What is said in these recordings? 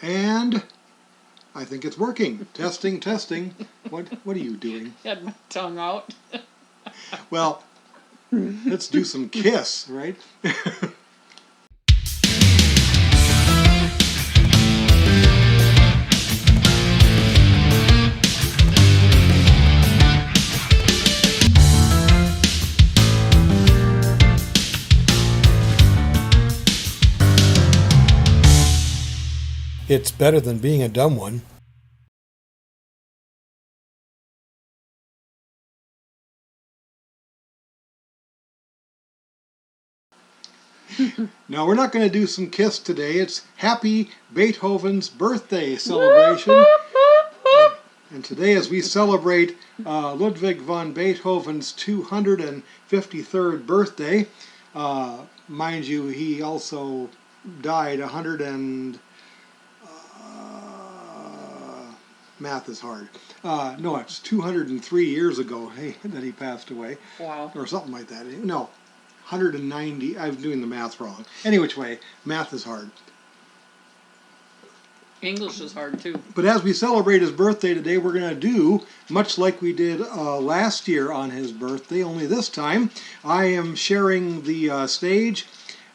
And I think it's working. Testing, testing. What are you doing? Had my tongue out. Well, let's do some Kiss, right? It's better than being a dumb one. No, we're not going to do some Kiss today. It's Happy Beethoven's birthday celebration. And today, as we celebrate Ludwig van Beethoven's 253rd birthday, mind you, he also died 100 and... math is hard. No, it's 203 years ago that he passed away. Wow. Or something like that. No, 190. I'm doing the math wrong. Any which way, math is hard. English is hard too. But as we celebrate his birthday today, we're going to do much like we did last year on his birthday, only this time I am sharing the stage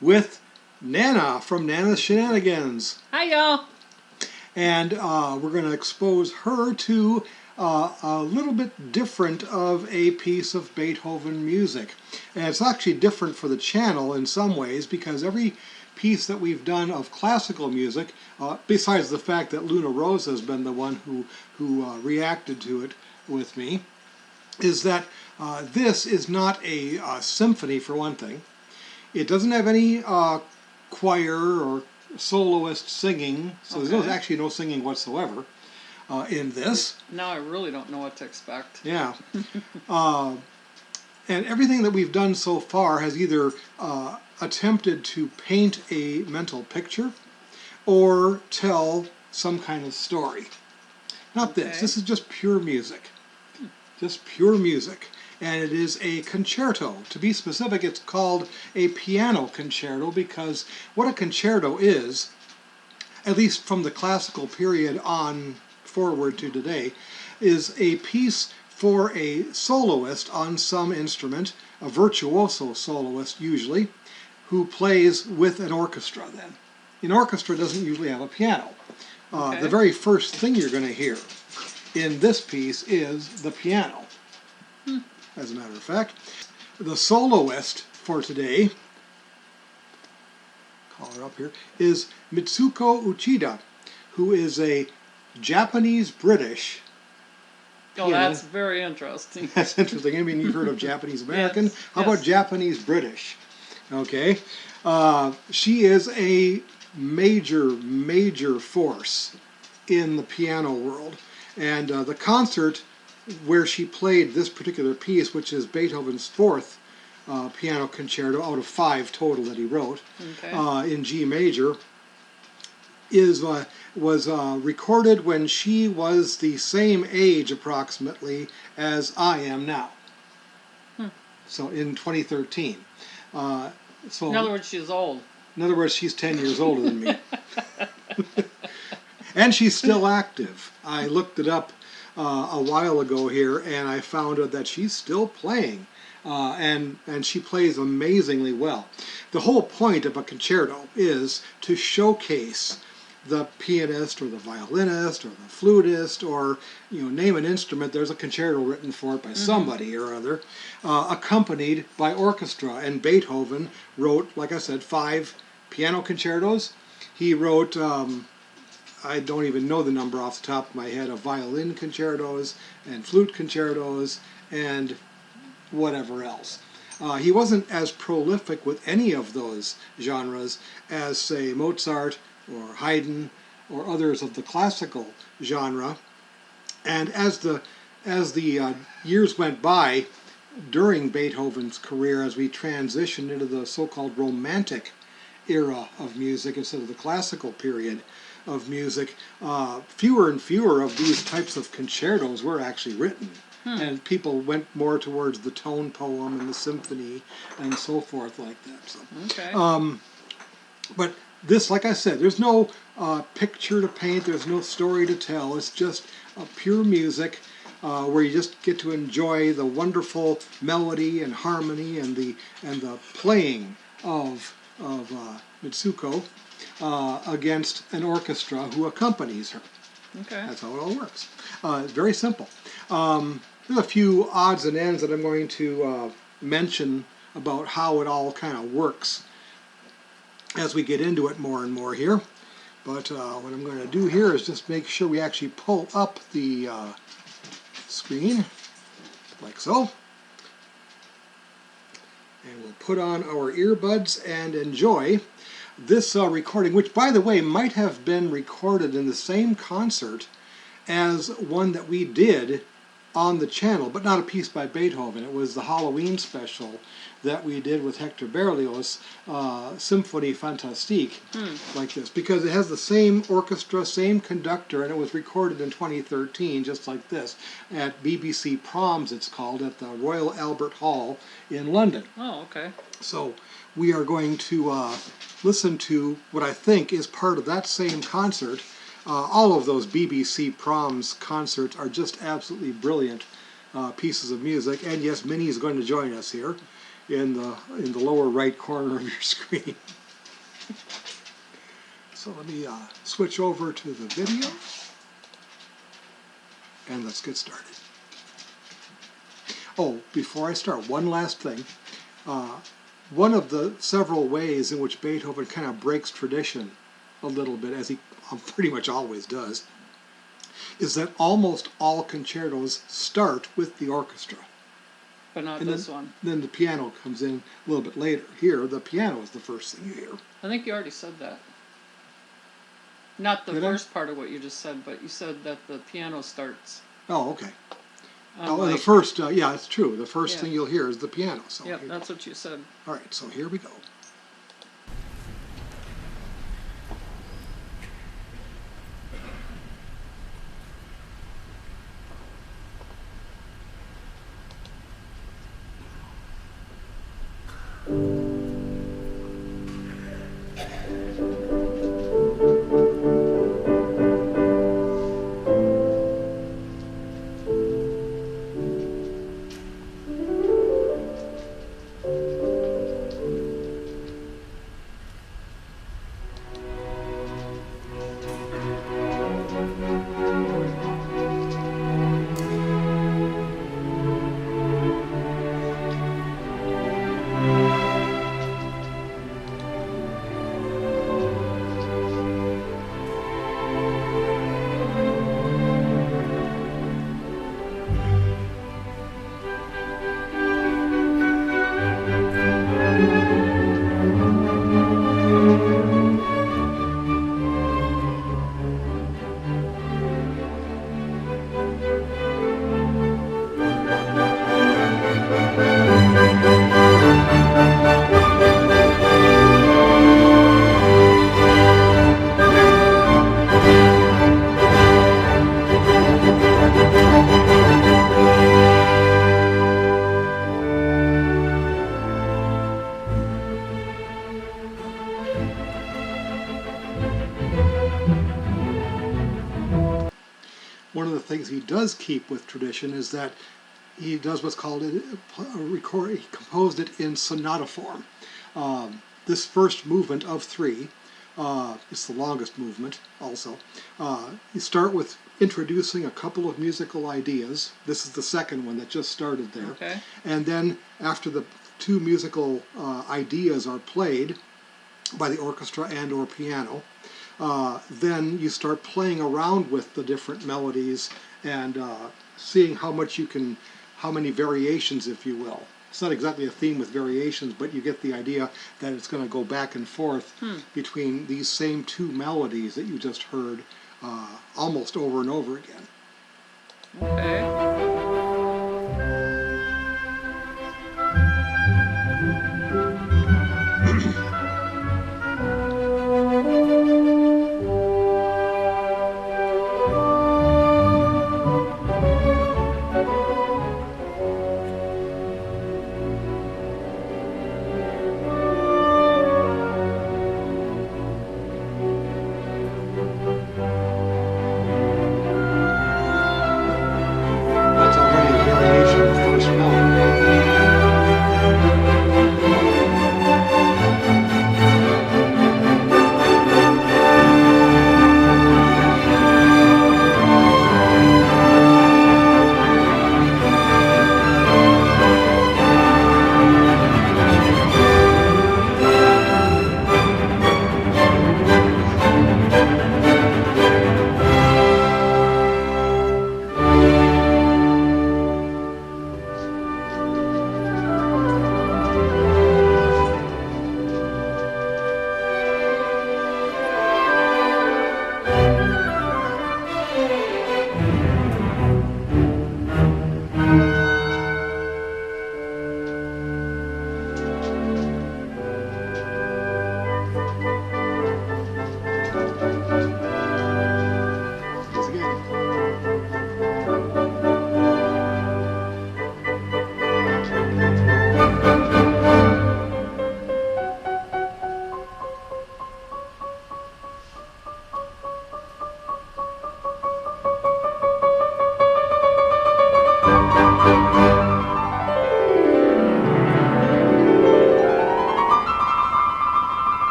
with Nana from Nana's Shenanigans. Hi, y'all. And we're going to expose her to a little bit different of a piece of Beethoven music. And it's actually different for the channel in some ways, because every piece that we've done of classical music, besides the fact that Luna Rosa has been the one who reacted to it with me, is that this is not a symphony, for one thing. It doesn't have any choir or soloist singing, so there's actually no singing whatsoever in this. Now I really don't know what to expect. Yeah. And everything that we've done so far has either attempted to paint a mental picture or tell some kind of story. Not this. This is just pure music. Just pure music. And it is a concerto. To be specific, it's called a piano concerto, because what a concerto is, at least from the classical period on forward to today, is a piece for a soloist on some instrument, a virtuoso soloist usually, who plays with an orchestra then. An orchestra doesn't usually have a piano. The very first thing you're going to hear in this piece is the piano. As a matter of fact, the soloist for today, call her up here, is Mitsuko Uchida, who is a Japanese-British piano. That's very interesting. That's interesting. I mean, you've heard of Japanese-American. Yes, How about Japanese-British? Okay. She is a major force in the piano world. And the concert where she played this particular piece, which is Beethoven's fourth piano concerto out of 5 total that he wrote, in G major, was recorded when she was the same age approximately as I am now. So in 2013. So in other words, she's old. In other words, she's 10 years older than me. And she's still active. I looked it up a while ago here, and I found out that she's still playing, and she plays amazingly well. The whole point of a concerto is to showcase the pianist or the violinist or the flutist, or name an instrument. There's a concerto written for it by somebody or other, accompanied by orchestra. And Beethoven wrote, like I said, 5 piano concertos. He wrote I don't even know the number off the top of my head of violin concertos and flute concertos and whatever else. He wasn't as prolific with any of those genres as, say, Mozart or Haydn or others of the classical genre. And as the years went by during Beethoven's career, as we transitioned into the so-called Romantic era of music instead of the classical period of music, fewer and fewer of these types of concertos were actually written. And people went more towards the tone poem and the symphony and so forth like that. So, but this, like I said, there's no picture to paint. There's no story to tell. It's just pure music where you just get to enjoy the wonderful melody and harmony and the playing of Mitsuko against an orchestra who accompanies her. Okay. That's how it all works. Very simple. There's a few odds and ends that I'm going to mention about how it all kind of works as we get into it more and more here. But what I'm going to do here is just make sure we actually pull up the screen, like so. And we'll put on our earbuds and enjoy this recording, which, by the way, might have been recorded in the same concert as one that we did on the channel, but not a piece by Beethoven. It was the Halloween special that we did with Hector Berlioz, Symphony Fantastique, like this, because it has the same orchestra, same conductor, and it was recorded in 2013, just like this, at BBC Proms, it's called, at the Royal Albert Hall in London. Oh, okay. So we are going to listen to what I think is part of that same concert. All of those BBC Proms concerts are just absolutely brilliant pieces of music. And yes, Minnie is going to join us here in the lower right corner of your screen. So let me switch over to the video, and let's get started. Oh, before I start, one last thing. One of the several ways in which Beethoven kind of breaks tradition a little bit, as he pretty much always does, is that almost all concertos start with the orchestra. But not And this one. Then the piano comes in a little bit later. Here, the piano is the first thing you hear. I think you already said that. Not the Did I? first part of what you just said, but you said that the piano starts. Oh, okay. Unlike, The first, yeah, it's true. The first Yeah. thing you'll hear is the piano. So Yep, here- that's what you said. all right, so here we go. One of the things he does keep with tradition is that he does what's called he composed it in sonata form. This first movement of three, it's the longest movement also. You start with introducing a couple of musical ideas. This is the second one that just started there. Okay. And then after the two musical ideas are played by the orchestra and or piano, then you start playing around with the different melodies and seeing how many variations, if you will. It's not exactly a theme with variations, but you get the idea that it's going to go back and forth between these same two melodies that you just heard almost over and over again. Okay.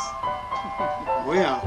Oh yeah.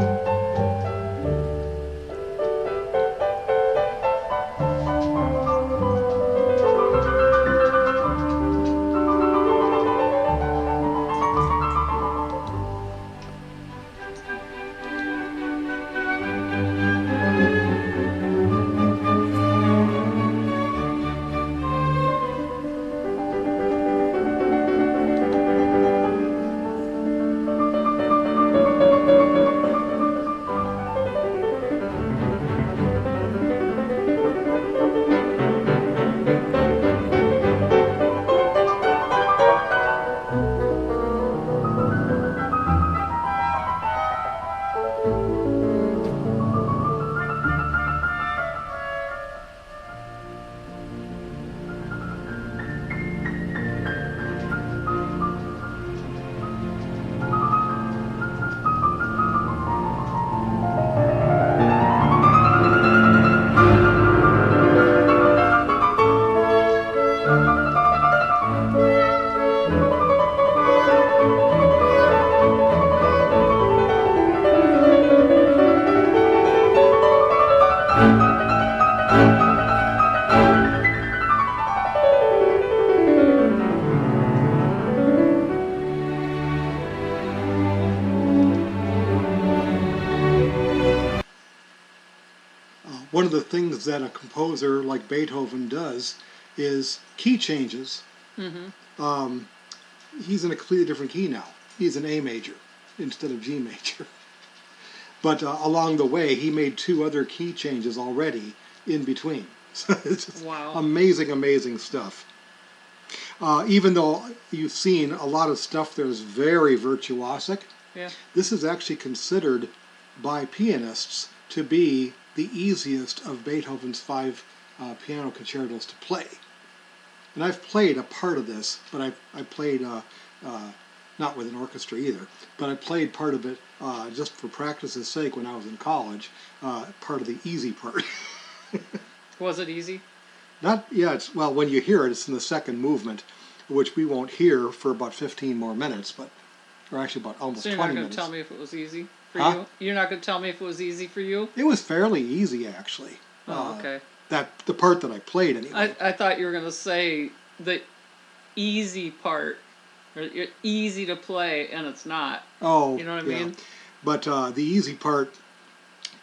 One of the things that a composer like Beethoven does is key changes. He's in a completely different key now. He's in A major instead of G major. But along the way, he made 2 other key changes already in between. So it's just Wow. amazing, amazing stuff. Even though you've seen a lot of stuff that is very virtuosic, Yeah. this is actually considered by pianists to be the easiest of Beethoven's 5 piano concertos to play. And I've played a part of this, but I played, not with an orchestra either, but I played part of it just for practice's sake when I was in college, part of the easy part. Was it easy? Well, when you hear it, it's in the second movement, which we won't hear for about 15 more minutes, or actually about almost So you're 20 not going minutes. to tell me if it was easy for Huh? you? You're not going to tell me if it was easy for you? It was fairly easy, actually. Oh, okay. The part that I played, anyway. I thought you were going to say the easy part, or easy to play, and it's not. Oh, You know what I yeah. mean? But the easy part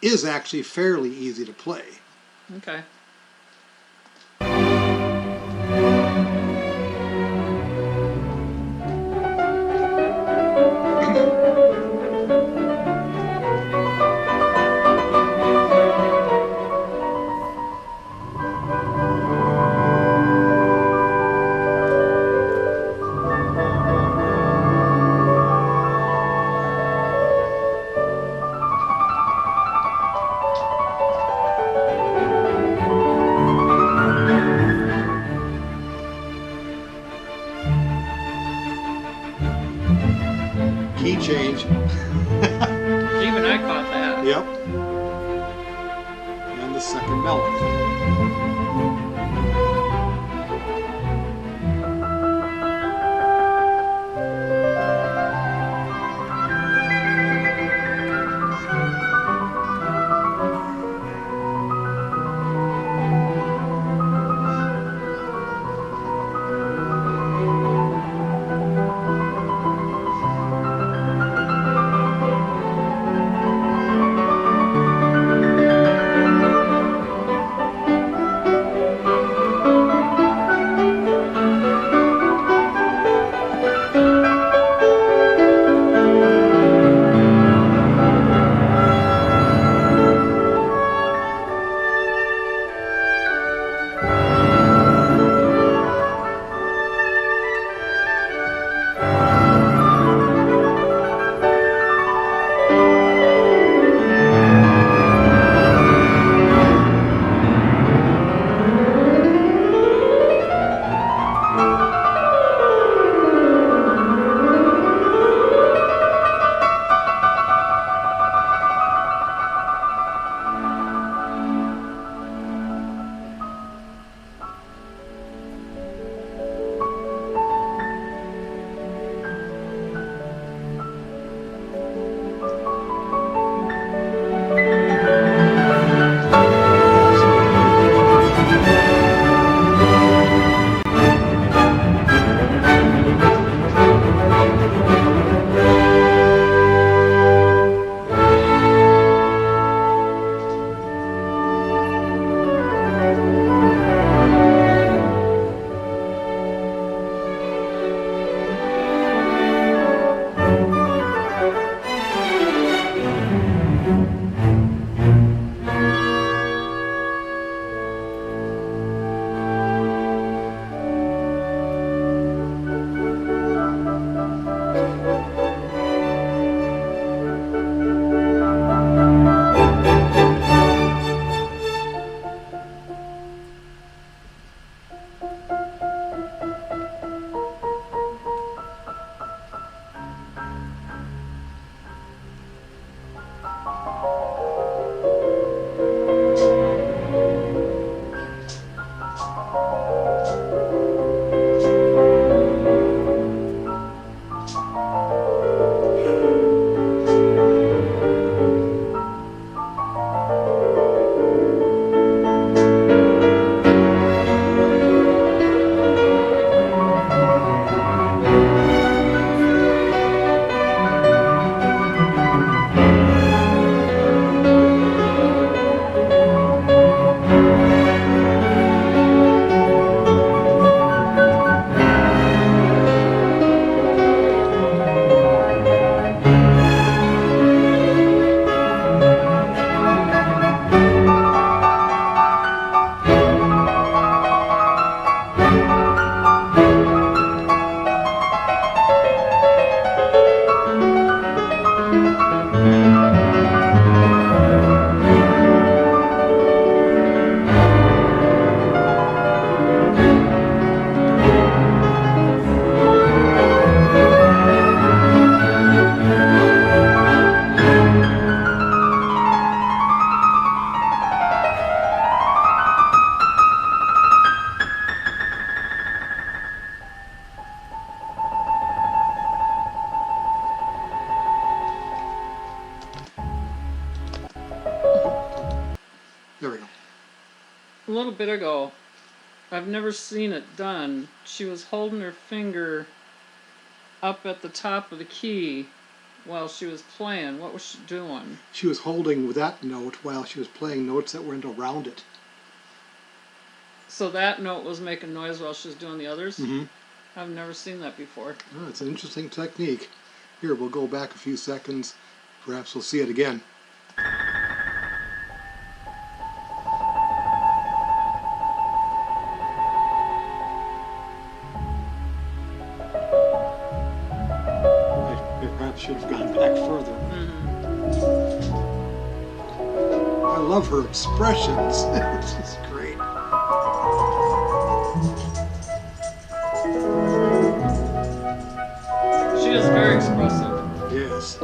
is actually fairly easy to play. Okay. Key change. Even I caught that. Yep. And the second melody. There we go. A little bit ago, I've never seen it done. She was holding her finger up at the top of the key while she was playing. What was she doing? She was holding that note while she was playing notes that went around it. So that note was making noise while she was doing the others? Mm-hmm. I've never seen that before. Oh, it's an interesting technique. Here, we'll go back a few seconds. Perhaps we'll see it again. I perhaps should have gone back further. Mm-hmm. I love her expressions. It's just great. She is very expressive. Yes.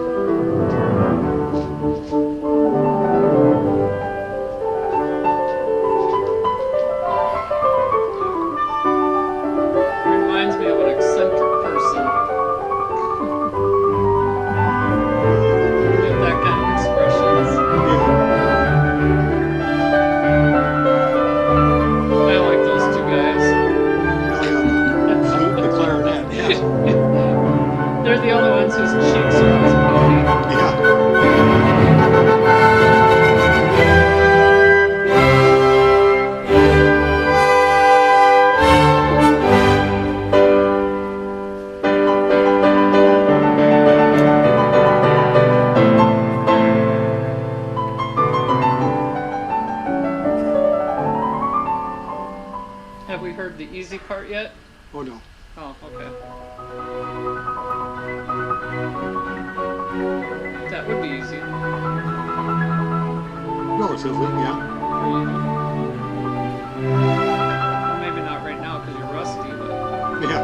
Reminds me of an eccentric person. With that kind of expressions. I like those two guys. Oh, yeah. Flute, the clarinet, yes. They're the only ones whose cheeks are always poky. Yeah. Have we heard the easy part yet? Oh, no. Oh, okay. That would be easy. Relatively, yeah. Well, maybe not right now because you're rusty, but Yeah.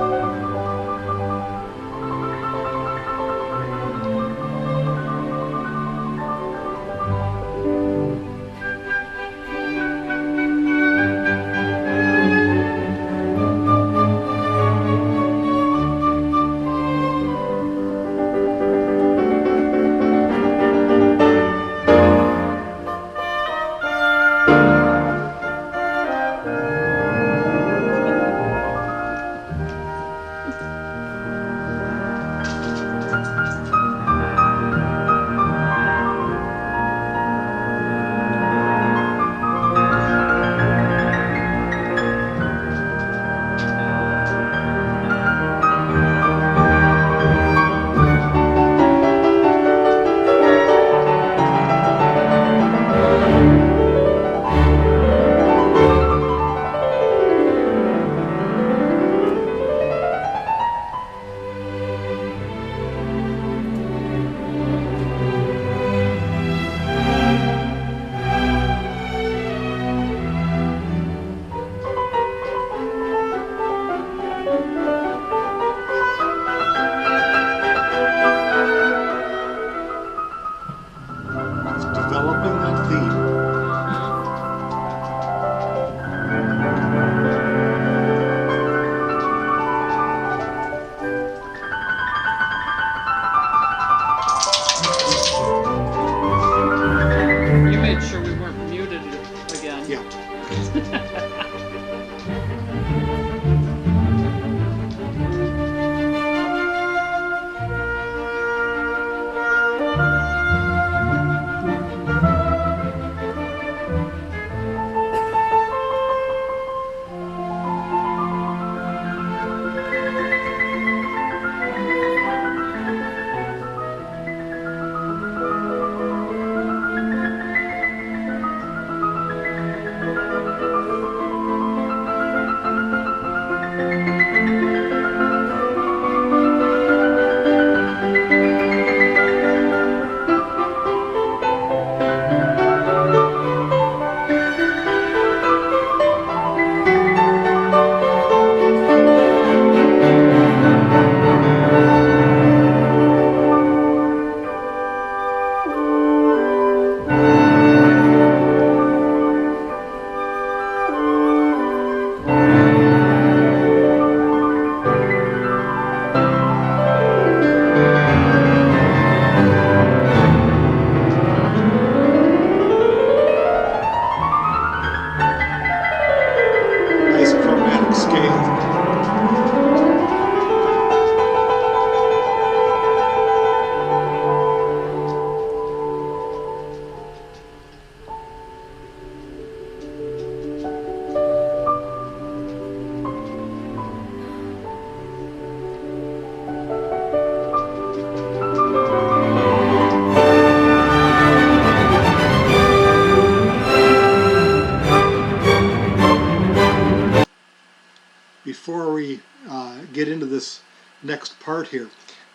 get into this next part here.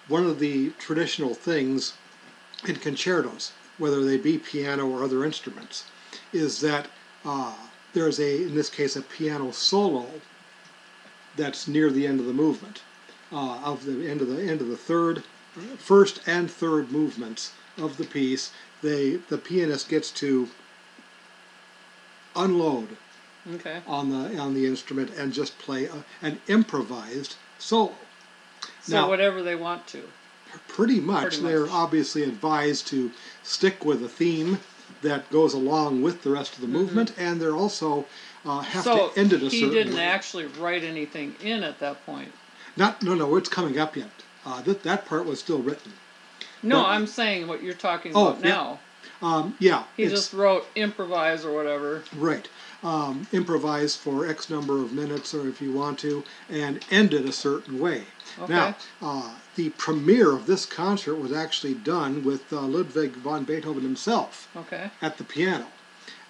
One of the traditional things in concertos, whether they be piano or other instruments, is that there's in this case, a piano solo that's near the end of the movement, of the end of the first and third movements of the piece. The pianist gets to unload on the instrument and just play an improvised solo. So now, whatever they want to. Pretty much. They're obviously advised to stick with a theme that goes along with the rest of the movement, and they're also have to end it a certain way. So he didn't actually write anything in at that point? No, it's coming up yet. That part was still written. No, I'm saying what you're talking about now. He just wrote improvise or whatever. Right. Improvise for X number of minutes, or if you want to, and end it a certain way. Okay. Now, the premiere of this concert was actually done with Ludwig von Beethoven himself at the piano.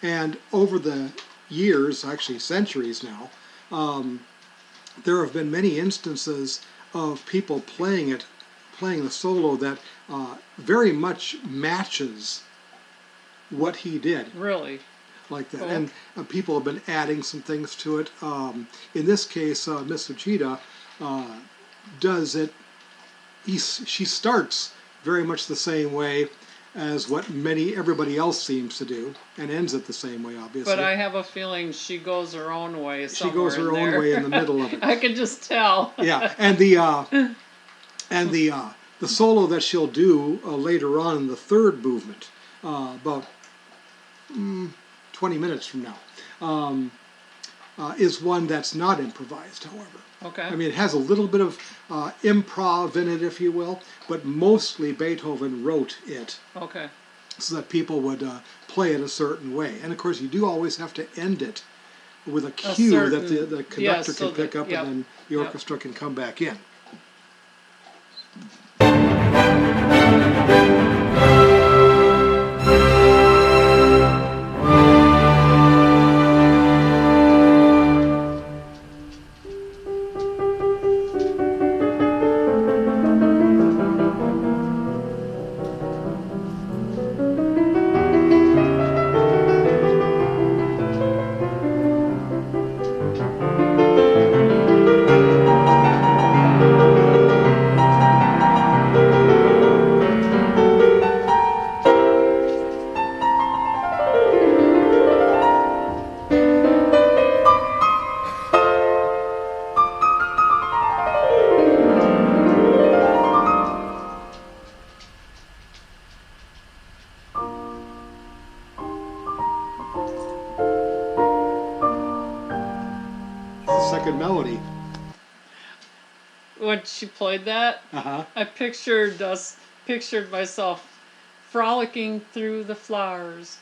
And over the years, actually centuries now, there have been many instances of people playing the solo that very much matches what he did. Really? Like that. Cool. And people have been adding some things to it. In this case, Miss Uchida does it. She starts very much the same way as what everybody else seems to do, and ends it the same way, obviously. But I have a feeling she goes her own way. She goes her own way in the middle of it. I can just tell. Yeah, and the solo that she'll do later on in the third movement, about 20 minutes from now, is one that's not improvised, however. Okay. I mean, it has a little bit of improv in it, if you will, but mostly Beethoven wrote it. Okay. So that people would play it a certain way. And of course, you do always have to end it with a cue that the conductor can pick up, and then the orchestra can come back in. Second melody. When she played that, I pictured myself frolicking through the flowers.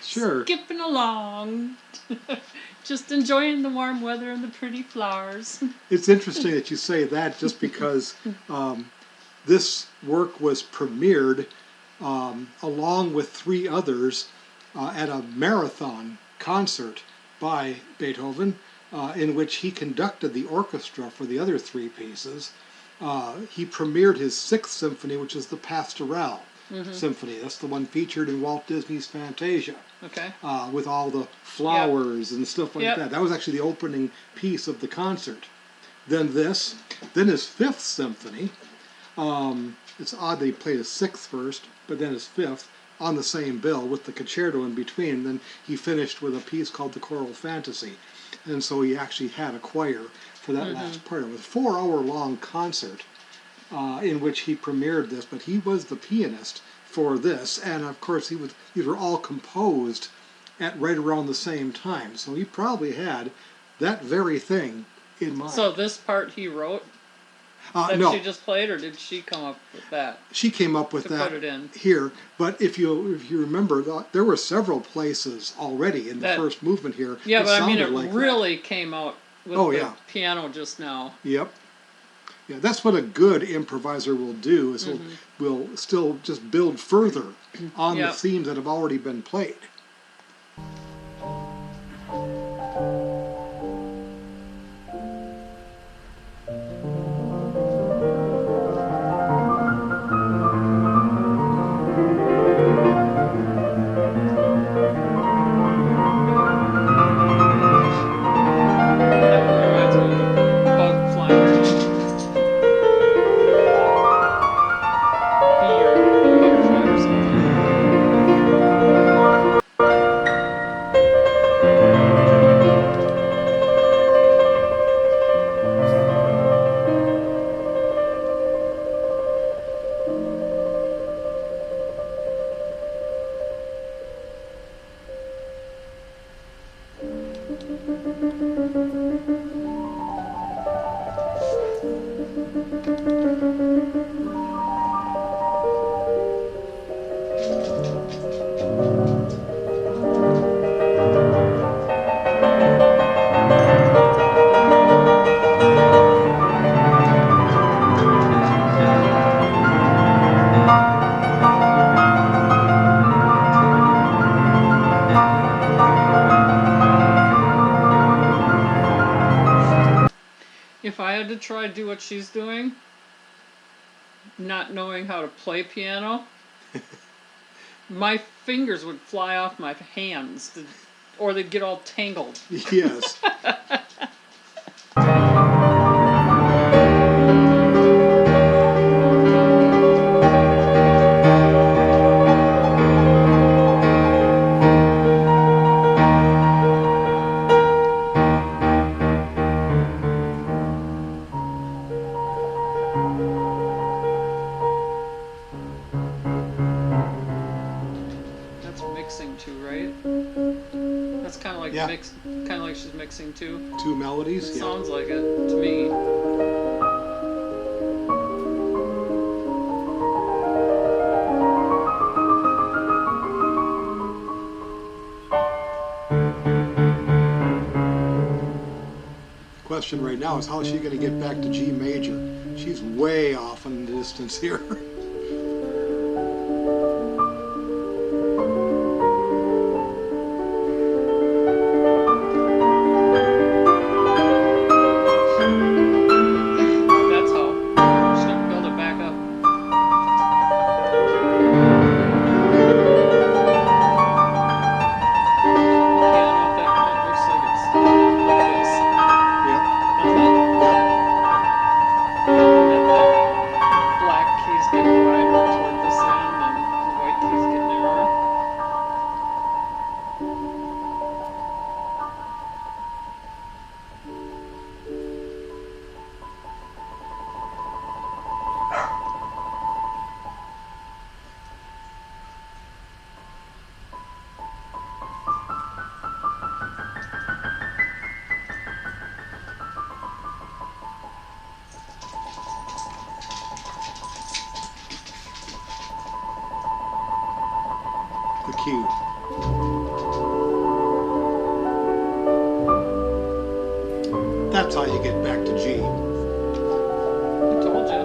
Sure. Skipping along. Just enjoying the warm weather and the pretty flowers. It's interesting that you say that, just because this work was premiered along with 3 others at a marathon concert by Beethoven, in which he conducted the orchestra for the other 3 pieces. He premiered his 6th symphony, which is the Pastoral Symphony. That's the one featured in Walt Disney's Fantasia. Okay. With all the flowers and stuff like that. That was actually the opening piece of the concert. Then his 5th symphony. It's odd that he played his 6th first, but then his 5th on the same bill with the concerto in between. And then he finished with a piece called the Choral Fantasy. And so he actually had a choir for that last part. It was a 4-hour-long concert in which he premiered this, but he was the pianist for this. And of course, these were all composed at right around the same time. So he probably had that very thing in mind. So this part he wrote? That no. she just played, or did she come up with that? She came up with that put it in here. But if you remember, there were several places already in the first movement here. Yeah, but I mean, it like really came out with the piano just now. Yep. Yeah, that's what a good improviser will do, is will still just build further on the themes that have already been played. had to try to do what she's doing, not knowing how to play piano, my fingers would fly off my hands, or they'd get all tangled. Yes. Mixing too, right? That's kind of like kind of like she's mixing too. Two melodies. It sounds like it to me. The question right now is how is she going to get back to G major? She's way off in the distance here. The cue. That's how you get back to G. I told you.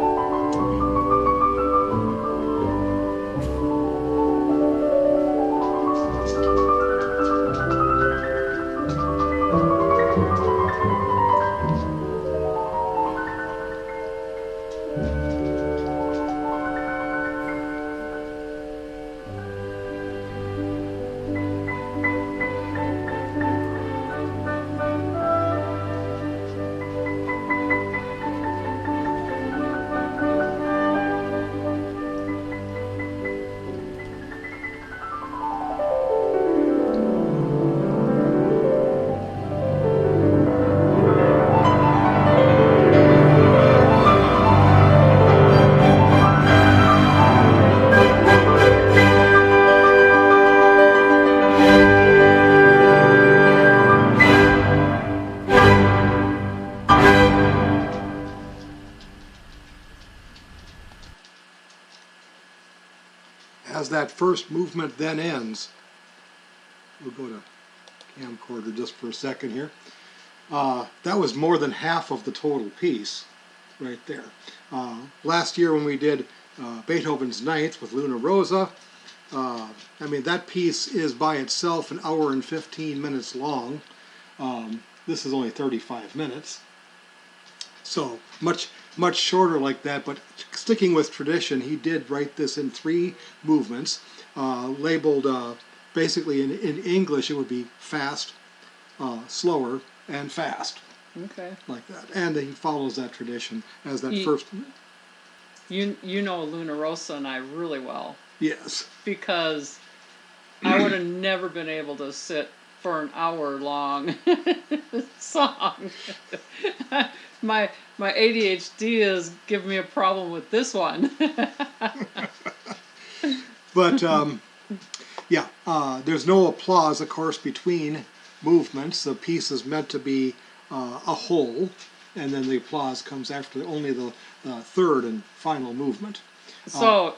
As that first movement then ends, we'll go to camcorder just for a second here. That was more than half of the total piece right there. Last year when we did Beethoven's Ninth with Luna Rosa, I mean that piece is by itself an hour and 15 minutes long. This is only 35 minutes. So much shorter like that, but sticking with tradition, he did write this in 3 movements, labeled basically in English it would be fast, slower, and fast. Okay. Like that. And he follows that tradition as that first. You know Luna Rosa and I really well. Yes. Because I would have never been able to sit for an hour long song. My ADHD is giving me a problem with this one. But yeah, there's no applause, of course, between movements. The piece is meant to be a whole, and then the applause comes after only the third and final movement. So,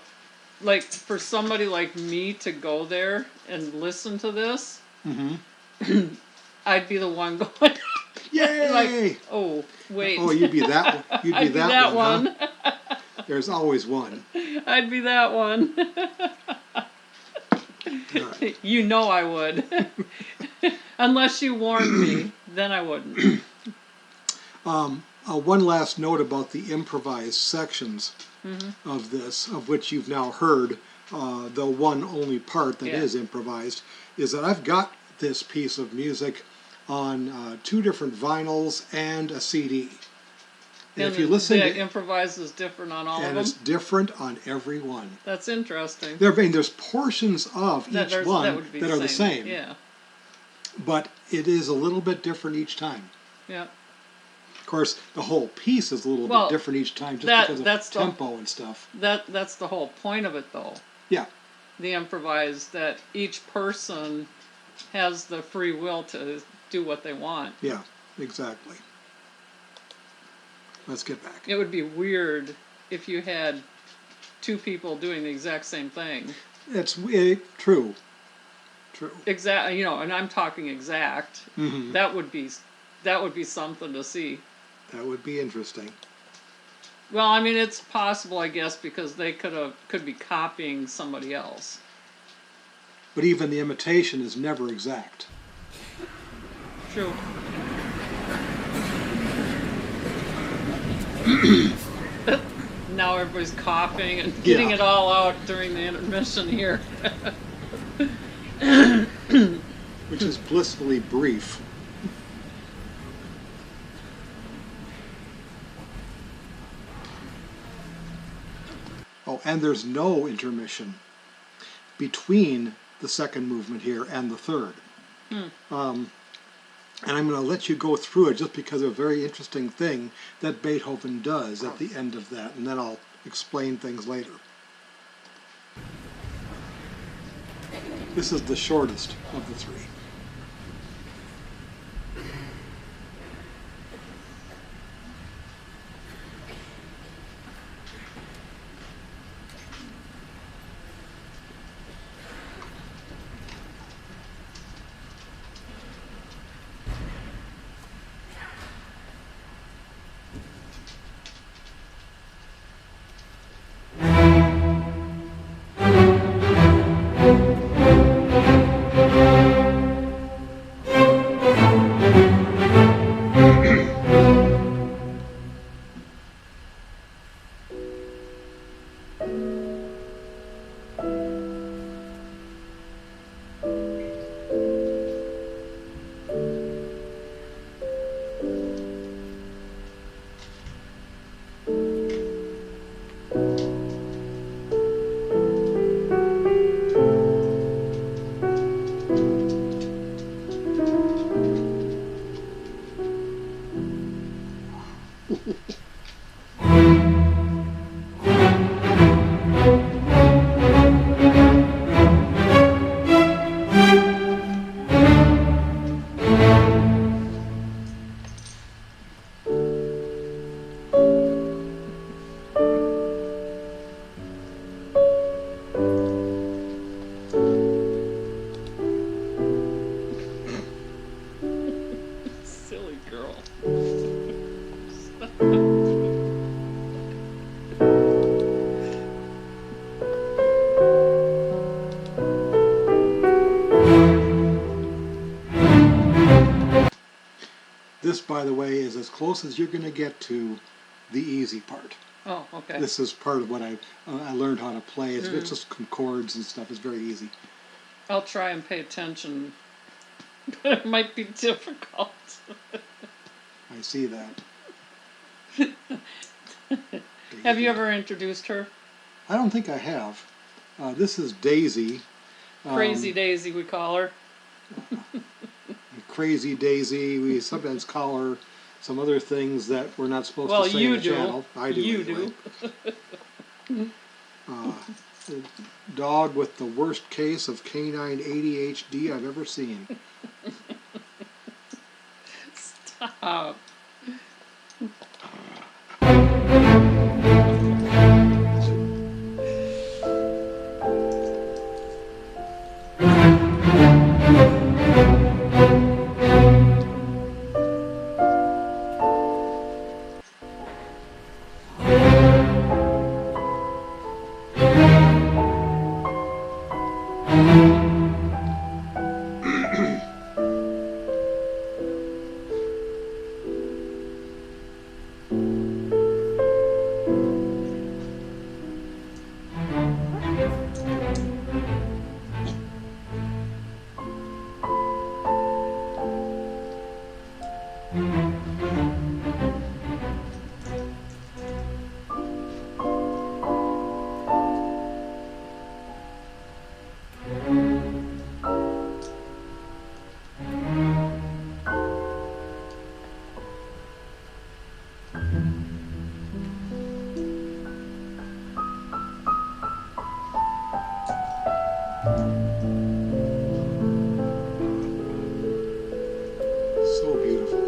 like, for somebody like me to go there and listen to this, I'd be the one going, yay! like, oh, wait. Oh, you'd be that one. You'd be I'd that one. Huh? There's always one. I'd be that one. Right. You know I would. Unless you warned me, then I wouldn't. One last note about the improvised sections of this, of which you've now heard the one only part that is improvised, is that I've got this piece of music on 2 different vinyls and a CD. And if you listen, the improvise is different on all of them. And it's different on every one. That's interesting. There's portions of each one that are the same. Yeah. But it is a little bit different each time. Yeah. Of course, the whole piece is a little bit different each time, just because of tempo and stuff. That's the whole point of it, though. Yeah. The improvise, that each person has the free will to do what they want. Yeah, exactly. Let's get back. It would be weird if you had 2 people doing the exact same thing. It's true. True. Exact, and I'm talking exact. Mm-hmm. That would be something to see. That would be interesting. Well, I mean, it's possible, I guess, because they could be copying somebody else. But even the imitation is never exact. True. Now everybody's coughing and getting it all out during the intermission here. Which is blissfully brief. Oh, and there's no intermission between the second movement here and the third. And I'm going to let you go through it just because of a very interesting thing that Beethoven does at the end of that, and then I'll explain things later. This is the shortest of the 3. This, by the way, is as close as you're going to get to the easy part. Oh, okay. This is part of what I learned how to play. It's just chords and stuff. It's very easy. I'll try and pay attention, but it might be difficult. I see that. Have you ever introduced her? I don't think I have. This is Daisy. Crazy Daisy, we call her. Crazy Daisy. We sometimes call her some other things that we're not supposed to say on the channel. I do. You anyway. do. The dog with the worst case of canine ADHD I've ever seen. Stop. So beautiful.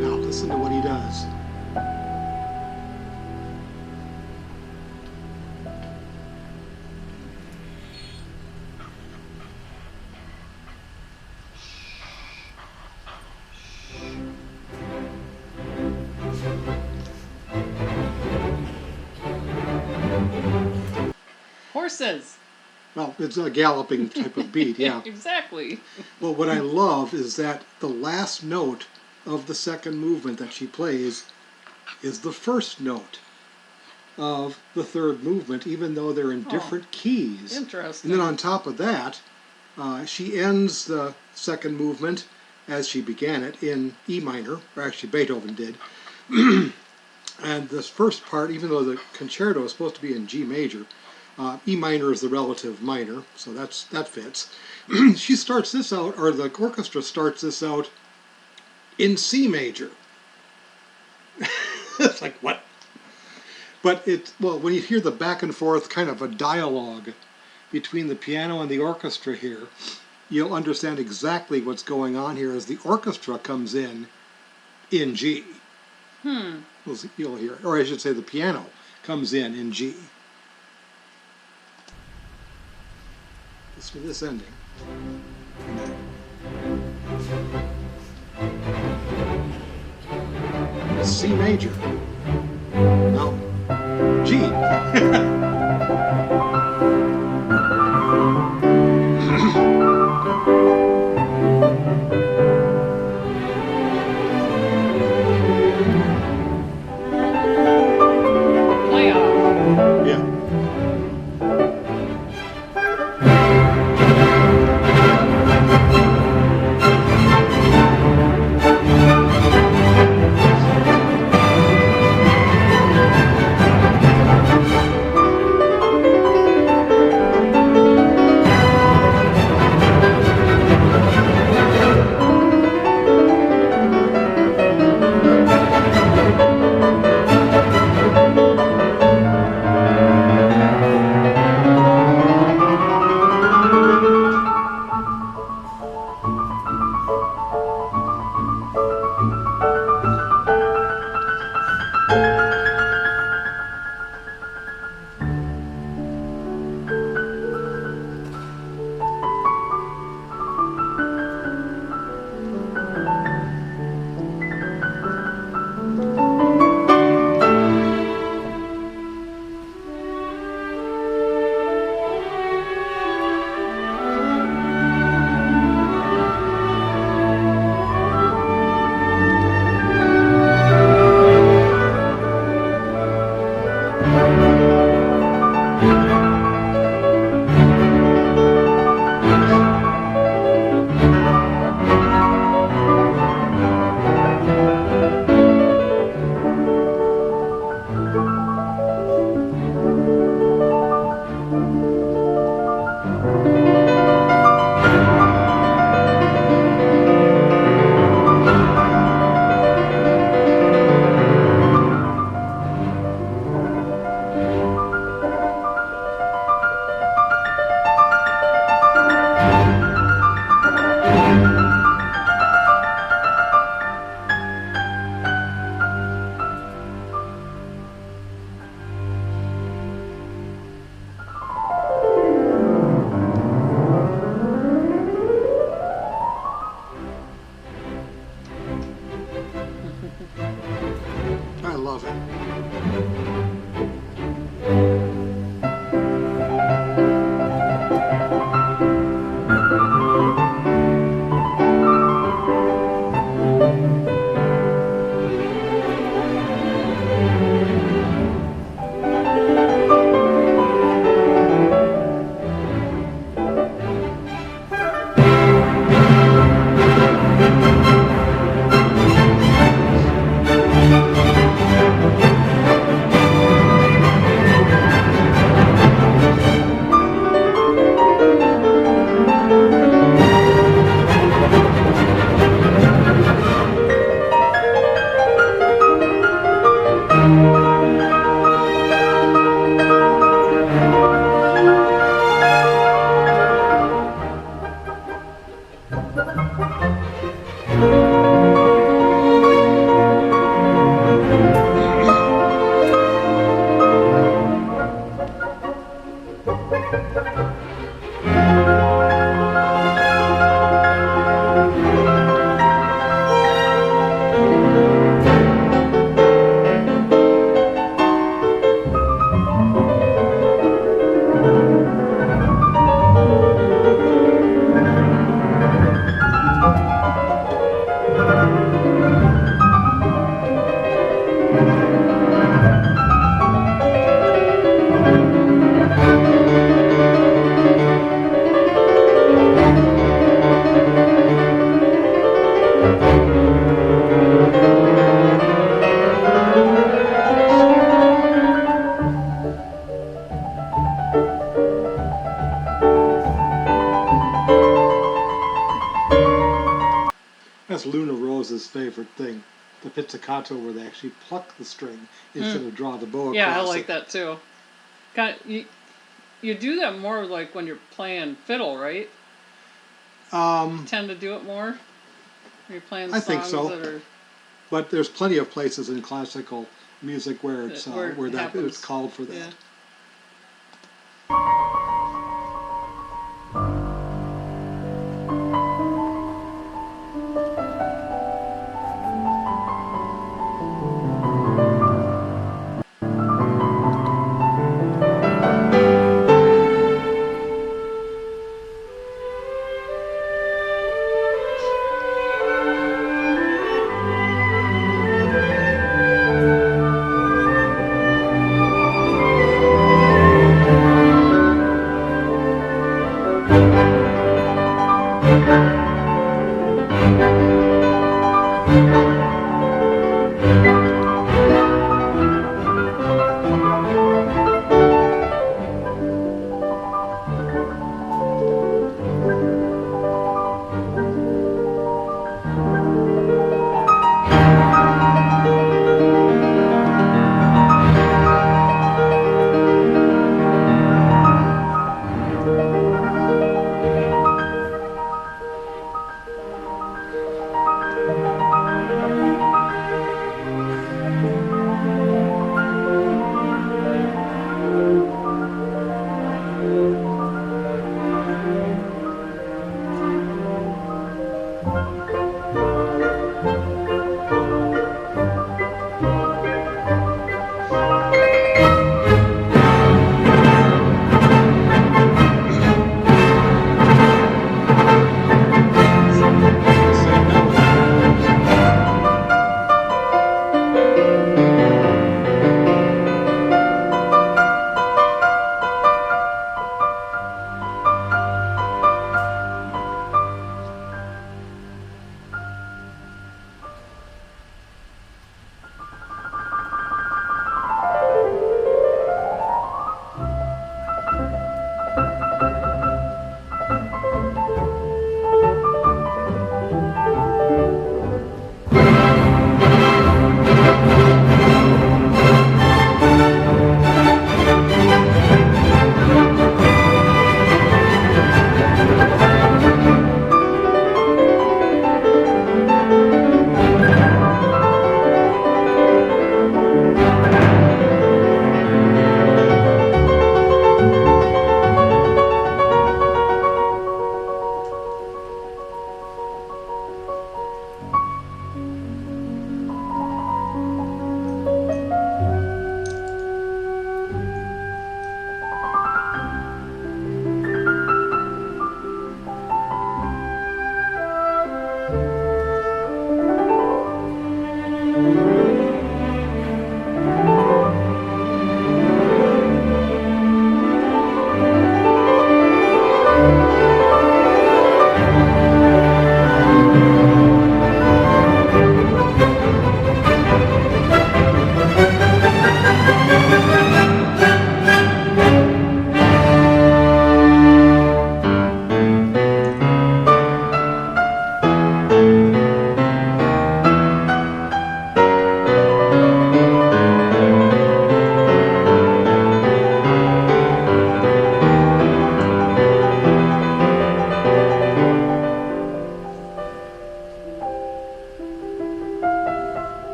Now listen to what he does. Horses. Well, it's a galloping type of beat, yeah. Exactly. Well, what I love is that the last note of the second movement that she plays is the first note of the third movement, even though they're in different keys. Interesting. And then on top of that, she ends the second movement as she began it in E minor, or actually Beethoven did. And this first part, even though the concerto is supposed to be in G major, E minor is the relative minor, so that fits. She starts this out, or the orchestra starts this out in C major. It's like, what? But when you hear the back and forth kind of a dialogue between the piano and the orchestra here, you'll understand exactly what's going on here as the orchestra comes in G. You'll hear, or I should say the piano comes in G. Listen to this ending. C major. Now, G. That's Luna Rose's favorite thing, the pizzicato where they actually pluck the string instead of draw the bow across Yeah, I like it. that too. You do that more like when you're playing fiddle, right? Tend to do it more? When you're playing I songs think so. that are But there's plenty of places in classical music where it's Where it where that happens. it's called for that. Yeah.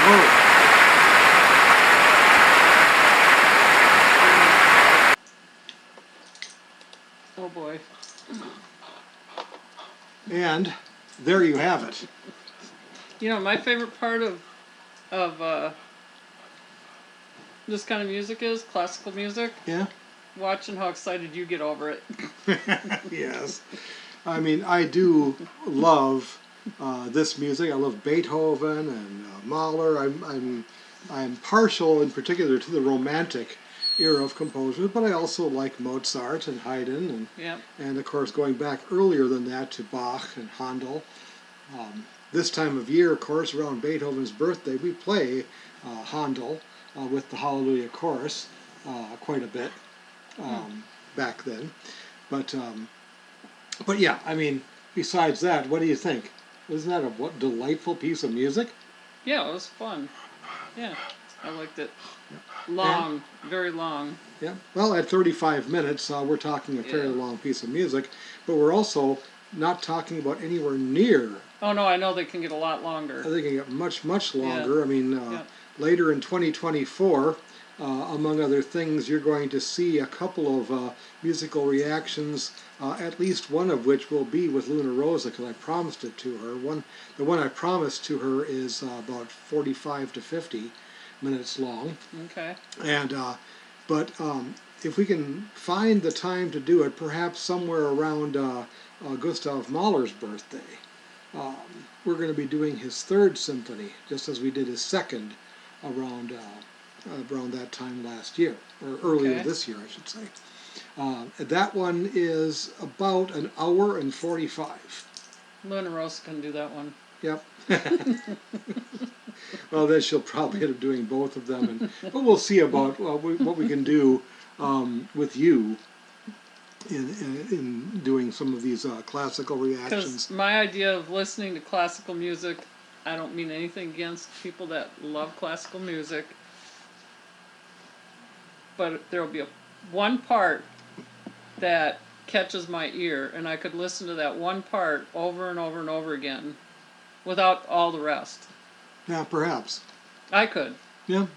ho. Oh boy. And there you have it. You know, my favorite part of this kind of music is classical music. Yeah? Watching how excited you get over it. Yes. I mean, I do love this music. I love Beethoven and Mahler. I'm partial in particular to the Romantic era of composers, but I also like Mozart and Haydn Yep. and of course going back earlier than that to Bach and Handel. This time of year, of course, around Beethoven's birthday, we play Handel with the Hallelujah Chorus quite a bit back then. But yeah, I mean, besides that, what do you think? Isn't that a delightful piece of music? Yeah, it was fun. Yeah, I liked it. Long, very long. Yeah. Well, at 35 minutes, we're talking a fairly long piece of music, but we're also not talking about anywhere near. Oh no, I know they can get a lot longer. They can get much longer. Yeah. I mean, later in 2024, among other things, you're going to see a couple of musical reactions, at least one of which will be with Luna Rosa, because I promised it to her. The one I promised to her is about 45 to 50 minutes long. Okay. And but if we can find the time to do it, perhaps somewhere around Gustav Mahler's birthday, we're going to be doing his third symphony, just as we did his second around that time last year, or earlier this year, I should say. That one is about an hour and 45. Luna Rosa can do that one. Yep. Well, then she'll probably end up doing both of them, but we'll see about what we can do with you in doing some of these classical reactions. Because my idea of listening to classical music, I don't mean anything against people that love classical music, but there will be one part that catches my ear, and I could listen to that one part over and over and over again without all the rest. Yeah, perhaps. I could. Yeah.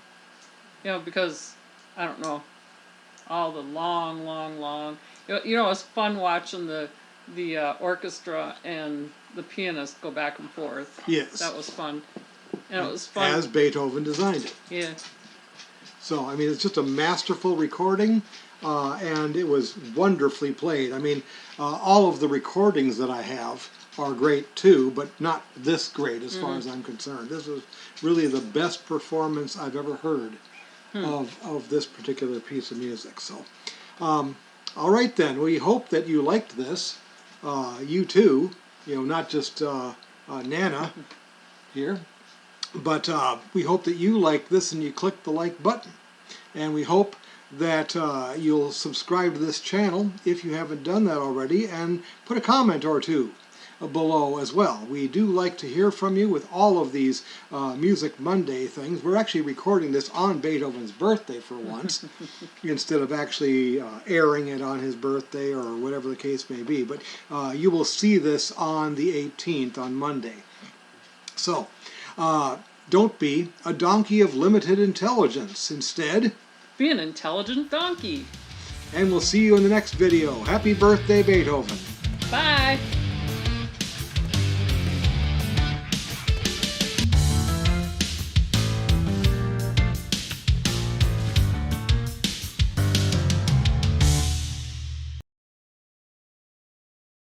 You know, because, I don't know, all the long. You know, it's fun watching the orchestra and the pianist go back and forth. Yes. That was fun. And it was fun. As Beethoven designed it. Yeah. So, I mean, it's just a masterful recording, and it was wonderfully played. I mean, all of the recordings that I have are great too, but not this great as far as I'm concerned. This was really the best performance I've ever heard of this particular piece of music. So, all right then, we hope that you liked this. You too, you know, not just Nana here, but we hope that you like this and you click the like button. And we hope that you'll subscribe to this channel if you haven't done that already, and put a comment or two below as well. We do like to hear from you with all of these Music Monday things. We're actually recording this on Beethoven's birthday for once, instead of actually airing it on his birthday or whatever the case may be. But you will see this on the 18th, on Monday. So, don't be a donkey of limited intelligence. Instead, Be an intelligent donkey. and we'll see you in the next video. Happy birthday, Beethoven. Bye.